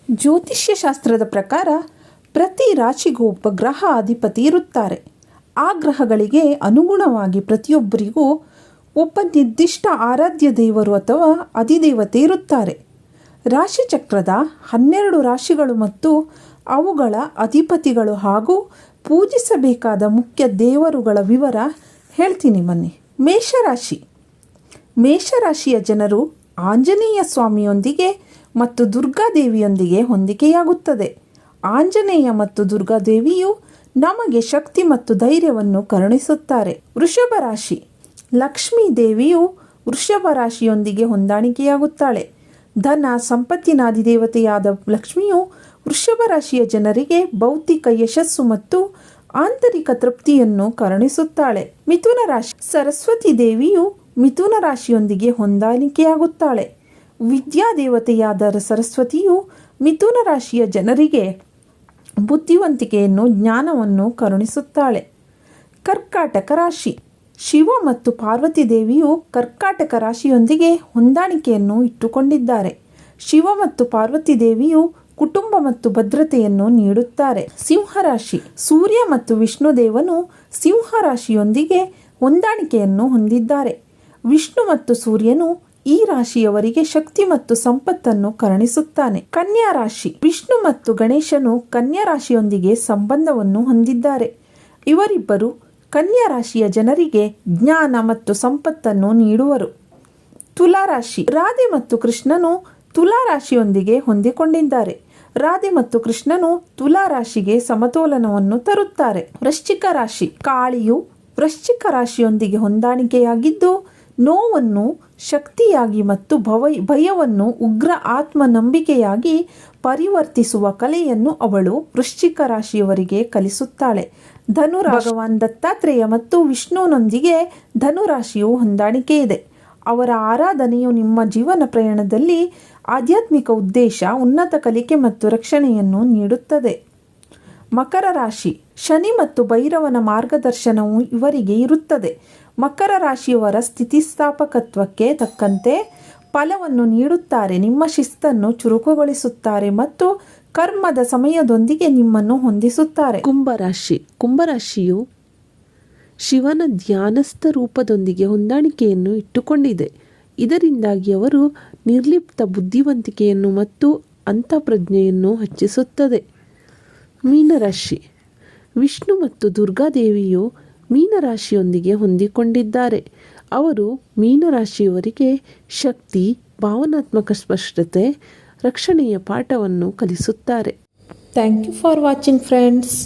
ಜ್ಯೋತಿಷ್ಯ ಶಾಸ್ತ್ರದ ಪ್ರಕಾರ ಪ್ರತಿ ರಾಶಿಗೂ ಒಬ್ಬ ಗ್ರಹ ಅಧಿಪತಿ ಇರುತ್ತಾರೆ. ಆ ಗ್ರಹಗಳಿಗೆ ಅನುಗುಣವಾಗಿ ಪ್ರತಿಯೊಬ್ಬರಿಗೂ ಒಬ್ಬ ನಿರ್ದಿಷ್ಟ ಆರಾಧ್ಯ ದೇವರು ಅಥವಾ ಅಧಿದೇವತೆ ಇರುತ್ತಾರೆ. ರಾಶಿಚಕ್ರದ 12 ರಾಶಿಗಳು ಮತ್ತು ಅವುಗಳ ಅಧಿಪತಿಗಳು ಹಾಗೂ ಪೂಜಿಸಬೇಕಾದ ಮುಖ್ಯ ದೇವರುಗಳ ವಿವರ ಹೇಳ್ತೀನಿ ಬನ್ನಿ. ಮೇಷರಾಶಿಯ ಜನರು ಆಂಜನೇಯ ಸ್ವಾಮಿಯೊಂದಿಗೆ ಮತ್ತು ದುರ್ಗಾದೇವಿಯೊಂದಿಗೆ ಹೊಂದಿಕೆಯಾಗುತ್ತದೆ. ಆಂಜನೇಯ ಮತ್ತು ದುರ್ಗಾದೇವಿಯು ನಮಗೆ ಶಕ್ತಿ ಮತ್ತು ಧೈರ್ಯವನ್ನು ಕರುಣಿಸುತ್ತಾರೆ. ವೃಷಭ ರಾಶಿ. ಲಕ್ಷ್ಮೀ ದೇವಿಯು ವೃಷಭ ರಾಶಿಯೊಂದಿಗೆ ಹೊಂದಾಣಿಕೆಯಾಗುತ್ತಾಳೆ. ಧನ ಸಂಪತ್ತಿನ ಅಧಿದೇವತೆಯಾದ ಲಕ್ಷ್ಮಿಯು ವೃಷಭ ರಾಶಿಯ ಜನರಿಗೆ ಭೌತಿಕ ಯಶಸ್ಸು ಮತ್ತು ಆಂತರಿಕ ತೃಪ್ತಿಯನ್ನು ಕರುಣಿಸುತ್ತಾಳೆ. ಮಿಥುನ ರಾಶಿ. ಸರಸ್ವತಿ ದೇವಿಯು ಮಿಥುನ ರಾಶಿಯೊಂದಿಗೆ ಹೊಂದಾಣಿಕೆಯಾಗುತ್ತಾಳೆ. ವಿದ್ಯಾದೇವತೆಯಾದ ಸರಸ್ವತಿಯು ಮಿಥುನ ರಾಶಿಯ ಜನರಿಗೆ ಬುದ್ಧಿವಂತಿಕೆಯನ್ನು ಜ್ಞಾನವನ್ನು ಕರುಣಿಸುತ್ತಾಳೆ. ಕರ್ಕಾಟಕ ರಾಶಿ. ಶಿವ ಮತ್ತು ಪಾರ್ವತಿ ದೇವಿಯು ಕರ್ಕಾಟಕ ರಾಶಿಯೊಂದಿಗೆ ಹೊಂದಾಣಿಕೆಯನ್ನು ಇಟ್ಟುಕೊಂಡಿದ್ದಾರೆ. ಶಿವ ಮತ್ತು ಪಾರ್ವತಿ ದೇವಿಯು ಕುಟುಂಬ ಮತ್ತು ಭದ್ರತೆಯನ್ನು ನೀಡುತ್ತಾರೆ. ಸಿಂಹರಾಶಿ. ಸೂರ್ಯ ಮತ್ತು ವಿಷ್ಣುದೇವನು ಸಿಂಹ ರಾಶಿಯೊಂದಿಗೆ ಹೊಂದಾಣಿಕೆಯನ್ನು ಹೊಂದಿದ್ದಾರೆ. ವಿಷ್ಣು ಮತ್ತು ಸೂರ್ಯನು ಈ ರಾಶಿಯವರಿಗೆ ಶಕ್ತಿ ಮತ್ತು ಸಂಪತ್ತನ್ನು ಕರುಣಿಸುತ್ತಾನೆ. ಕನ್ಯಾ ರಾಶಿ. ವಿಷ್ಣು ಮತ್ತು ಗಣೇಶನು ಕನ್ಯಾ ರಾಶಿಯೊಂದಿಗೆ ಸಂಬಂಧವನ್ನು ಹೊಂದಿದ್ದಾರೆ. ಇವರಿಬ್ಬರು ಕನ್ಯಾ ರಾಶಿಯ ಜನರಿಗೆ ಜ್ಞಾನ ಮತ್ತು ಸಂಪತ್ತನ್ನು ನೀಡುವರು. ತುಲಾ ರಾಶಿ. ರಾಧೆ ಮತ್ತು ಕೃಷ್ಣನು ತುಲಾ ರಾಶಿಯೊಂದಿಗೆ ಹೊಂದಿಕೊಂಡಿದ್ದಾರೆ. ರಾಧೆ ಮತ್ತು ಕೃಷ್ಣನು ತುಲಾ ರಾಶಿಗೆ ಸಮತೋಲನವನ್ನು ತರುತ್ತಾರೆ. ವೃಶ್ಚಿಕ ರಾಶಿ. ಕಾಳಿಯು ವೃಶ್ಚಿಕ ರಾಶಿಯೊಂದಿಗೆ ಹೊಂದಾಣಿಕೆಯಾಗಿದ್ದು ನೋವನ್ನು ಶಕ್ತಿಯಾಗಿ ಮತ್ತು ಭಯವನ್ನು ಉಗ್ರ ಆತ್ಮನಂಬಿಕೆಯಾಗಿ ಪರಿವರ್ತಿಸುವ ಕಲೆಯನ್ನು ಅವಳು ವೃಶ್ಚಿಕ ರಾಶಿಯವರಿಗೆ ಕಲಿಸುತ್ತಾಳೆ. ಭಗವಾನ್ ದತ್ತಾತ್ರೇಯ ಮತ್ತು ವಿಷ್ಣುವಿನೊಂದಿಗೆ ಧನುರಾಶಿಯು ಹೊಂದಾಣಿಕೆ ಇದೆ. ಅವರ ಆರಾಧನೆಯು ನಿಮ್ಮ ಜೀವನ ಪ್ರಯಾಣದಲ್ಲಿ ಆಧ್ಯಾತ್ಮಿಕ ಉದ್ದೇಶ, ಉನ್ನತ ಕಲಿಕೆ ಮತ್ತು ರಕ್ಷಣೆಯನ್ನು ನೀಡುತ್ತದೆ. ಮಕರ ರಾಶಿ. ಶನಿ ಮತ್ತು ಭೈರವನ ಮಾರ್ಗದರ್ಶನವು ಇವರಿಗೆ ಇರುತ್ತದೆ. ಮಕರ ರಾಶಿಯವರ ಸ್ಥಿತಿಸ್ಥಾಪಕತ್ವಕ್ಕೆ ತಕ್ಕಂತೆ ಫಲವನ್ನು ನೀಡುತ್ತಾರೆ. ನಿಮ್ಮ ಶಿಸ್ತನ್ನು ಚುರುಕುಗೊಳಿಸುತ್ತಾರೆ ಮತ್ತು ಕರ್ಮದ ಸಮಯದೊಂದಿಗೆ ನಿಮ್ಮನ್ನು ಹೊಂದಿಸುತ್ತಾರೆ. ಕುಂಭರಾಶಿಯು ಶಿವನ ಧ್ಯಾನಸ್ಥ ರೂಪದೊಂದಿಗೆ ಹೊಂದಾಣಿಕೆಯನ್ನು ಇಟ್ಟುಕೊಂಡಿದೆ. ಇದರಿಂದಾಗಿ ಅವರು ನಿರ್ಲಿಪ್ತ ಬುದ್ಧಿವಂತಿಕೆಯನ್ನು ಮತ್ತು ಅಂತಃಪ್ರಜ್ಞೆಯನ್ನು ಹೆಚ್ಚಿಸುತ್ತದೆ. ಮೀನರಾಶಿ. ವಿಷ್ಣು ಮತ್ತು ದುರ್ಗಾದೇವಿಯು ಮೀನರಾಶಿಯೊಂದಿಗೆ ಹೊಂದಿಕೊಂಡಿದ್ದಾರೆ. ಅವರು ಮೀನರಾಶಿಯವರಿಗೆ ಶಕ್ತಿ, ಭಾವನಾತ್ಮಕ ಸ್ಪಷ್ಟತೆ, ರಕ್ಷಣೆಯ ಪಾಠವನ್ನು ಕಲಿಸುತ್ತಾರೆ. Thank you for watching friends.